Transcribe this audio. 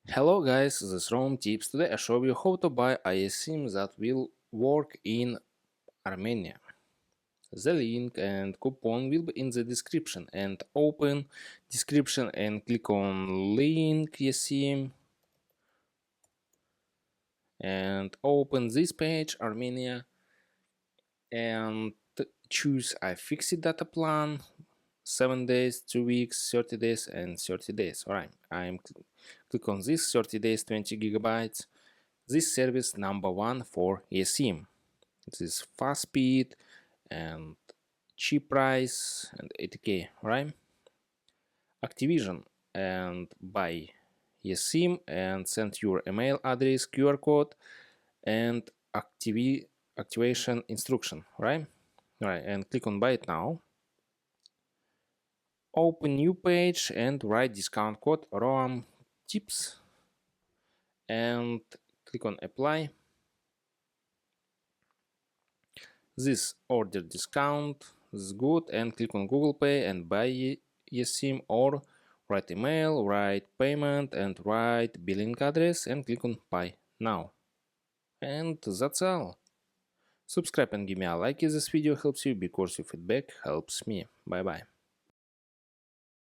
Hello guys, this is Rome Tips. Today I show you how to buy eSim that will work in Armenia. The link and coupon will be in the description, and open description and click on link eSim and open this page Armenia and choose a fixed data plan, 7 days, 2 weeks, 30 days and 30 days. Alright, click on this 30 days 20 gigabytes. This service number one for eSIM. This is fast speed and cheap price and 80k, right? Activision and buy eSIM and send your email address, QR code and activation instruction, right? Alright, and click on buy it now. Open new page and write discount code ROAM tips and click on apply. This order discount is good, and click on Google Pay and buy eSIM, or write email, write payment and write billing address and click on buy now. And that's all. Subscribe and give me a like if this video helps you, because your feedback helps me. Bye bye.